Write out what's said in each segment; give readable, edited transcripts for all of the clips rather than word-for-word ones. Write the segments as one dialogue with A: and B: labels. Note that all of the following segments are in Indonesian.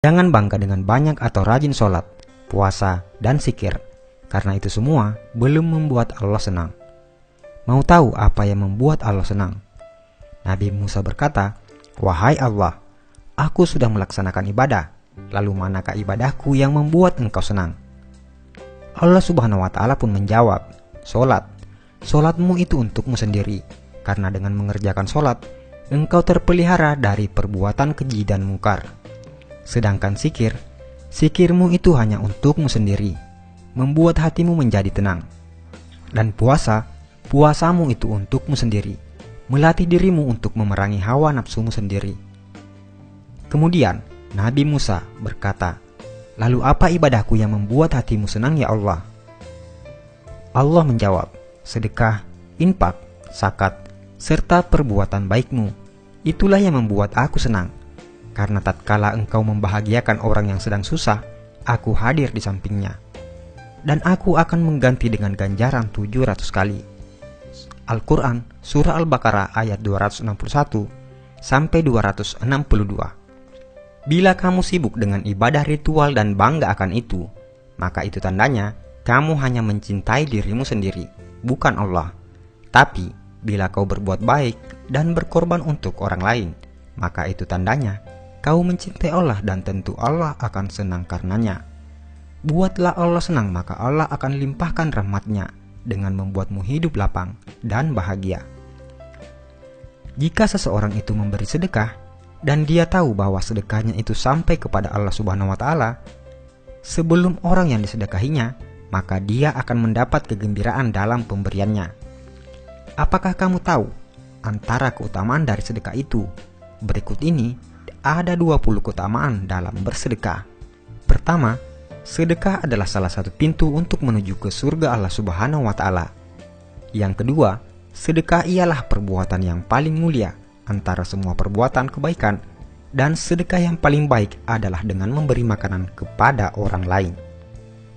A: Jangan bangga dengan banyak atau rajin sholat, puasa, dan zikir, karena itu semua belum membuat Allah senang. Mau tahu apa yang membuat Allah senang? Nabi Musa berkata, "Wahai Allah, aku sudah melaksanakan ibadah, lalu manakah ibadahku yang membuat engkau senang?" Allah Subhanahu wa Ta'ala pun menjawab, "Sholat. Sholatmu itu untukmu sendiri, karena dengan mengerjakan sholat, engkau terpelihara dari perbuatan keji dan mungkar. Sedangkan zikirmu itu hanya untukmu sendiri, membuat hatimu menjadi tenang. Dan puasamu itu untukmu sendiri, melatih dirimu untuk memerangi hawa nafsumu sendiri." Kemudian Nabi Musa berkata, "Lalu apa ibadahku yang membuat hatimu senang ya Allah?" Allah menjawab, "Sedekah, infak, zakat, serta perbuatan baikmu. Itulah yang membuat aku senang. Karena tatkala engkau membahagiakan orang yang sedang susah, aku hadir di sampingnya. Dan aku akan mengganti dengan ganjaran 700 kali." Al-Quran, Surah Al-Baqarah ayat 261 sampai 262. Bila kamu sibuk dengan ibadah ritual dan bangga akan itu, maka itu tandanya kamu hanya mencintai dirimu sendiri, bukan Allah. Tapi bila kau berbuat baik dan berkorban untuk orang lain, maka itu tandanya kau mencintai Allah dan tentu Allah akan senang karenanya. Buatlah Allah senang, maka Allah akan limpahkan rahmat-Nya dengan membuatmu hidup lapang dan bahagia. Jika seseorang itu memberi sedekah dan dia tahu bahwa sedekahnya itu sampai kepada Allah Subhanahu wa Ta'ala sebelum orang yang disedekahinya, maka dia akan mendapat kegembiraan dalam pemberiannya. Apakah kamu tahu antara keutamaan dari sedekah itu? Berikut ini ada 20 keutamaan dalam bersedekah. Pertama, sedekah adalah salah satu pintu untuk menuju ke surga Allah Subhanahu wa Ta'ala. Yang kedua, sedekah ialah perbuatan yang paling mulia antara semua perbuatan kebaikan, dan sedekah yang paling baik adalah dengan memberi makanan kepada orang lain.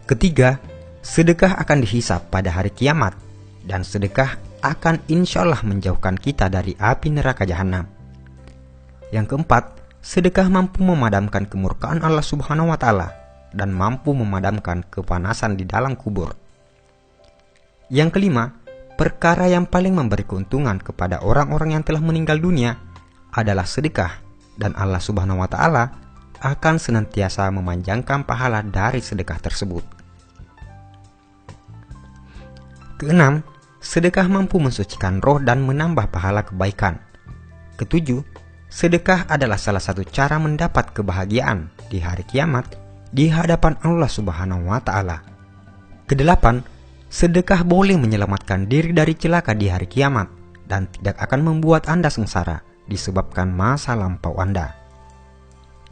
A: Ketiga, sedekah akan dihisab pada hari kiamat, dan sedekah akan insya Allah menjauhkan kita dari api neraka jahanam. Yang keempat, sedekah mampu memadamkan kemurkaan Allah Subhanahu wa Ta'ala dan mampu memadamkan kepanasan di dalam kubur. Yang kelima, perkara yang paling memberi keuntungan kepada orang-orang yang telah meninggal dunia adalah sedekah, dan Allah Subhanahu wa Ta'ala akan senantiasa memanjangkan pahala dari sedekah tersebut. Keenam, sedekah mampu mensucikan roh dan menambah pahala kebaikan. Ketujuh, sedekah adalah salah satu cara mendapat kebahagiaan di hari kiamat di hadapan Allah Subhanahu wa Ta'ala. Kedelapan, sedekah boleh menyelamatkan diri dari celaka di hari kiamat dan tidak akan membuat Anda sengsara disebabkan masa lampau Anda.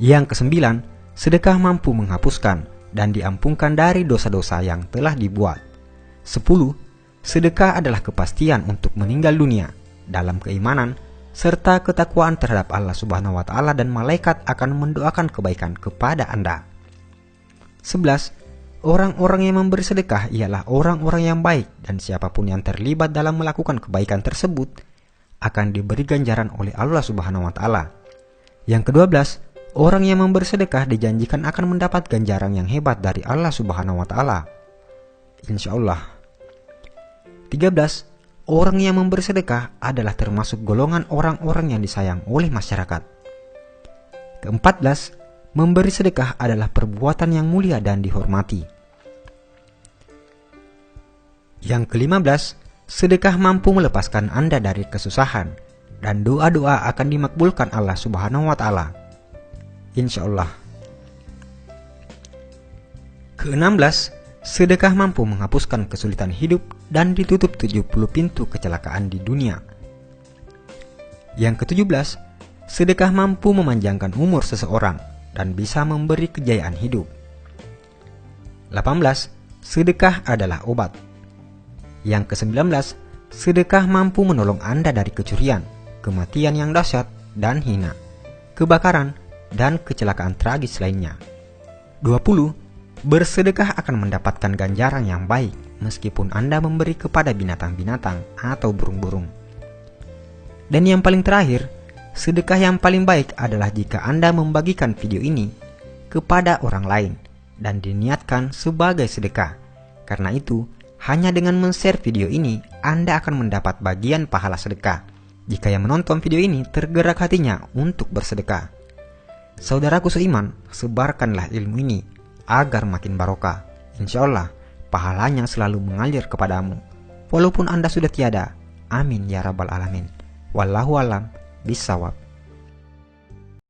A: Yang kesembilan, sedekah mampu menghapuskan dan diampunkan dari dosa-dosa yang telah dibuat. 10. Sedekah adalah kepastian untuk meninggal dunia dalam keimanan serta ketakwaan terhadap Allah Subhanahu wa Ta'ala, dan malaikat akan mendoakan kebaikan kepada Anda. 11. Orang-orang yang memberi sedekah ialah orang-orang yang baik, dan siapapun yang terlibat dalam melakukan kebaikan tersebut akan diberi ganjaran oleh Allah Subhanahu wa Ta'ala. Yang ke-12, orang yang memberi sedekah dijanjikan akan mendapat ganjaran yang hebat dari Allah Subhanahu wa Ta'ala, insya Allah. 13. Orang yang memberi sedekah adalah termasuk golongan orang-orang yang disayang oleh masyarakat. Ke-14, memberi sedekah adalah perbuatan yang mulia dan dihormati. Yang ke-15, sedekah mampu melepaskan Anda dari kesusahan, dan doa-doa akan dimakbulkan Allah Subhanahu wa Ta'ala, insya Allah. Ke-16, sedekah mampu menghapuskan kesulitan hidup dan ditutup 70 pintu kecelakaan di dunia. Yang ke-17, sedekah mampu memanjangkan umur seseorang dan bisa memberi kejayaan hidup. 18. Sedekah adalah obat. Yang ke-19, sedekah mampu menolong Anda dari kecurian, kematian yang dahsyat dan hina, kebakaran, dan kecelakaan tragis lainnya. 20. Bersedekah akan mendapatkan ganjaran yang baik meskipun Anda memberi kepada binatang-binatang atau burung-burung. Dan yang paling terakhir, sedekah yang paling baik adalah jika Anda membagikan video ini kepada orang lain dan diniatkan sebagai sedekah. Karena itu, hanya dengan men-share video ini, Anda akan mendapat bagian pahala sedekah jika yang menonton video ini tergerak hatinya untuk bersedekah. Saudaraku seiman, sebarkanlah ilmu ini agar makin barokah. Insya Allah, pahalanya selalu mengalir kepadamu, walaupun Anda sudah tiada. Amin ya rabbal alamin. Wallahu alam bisawab.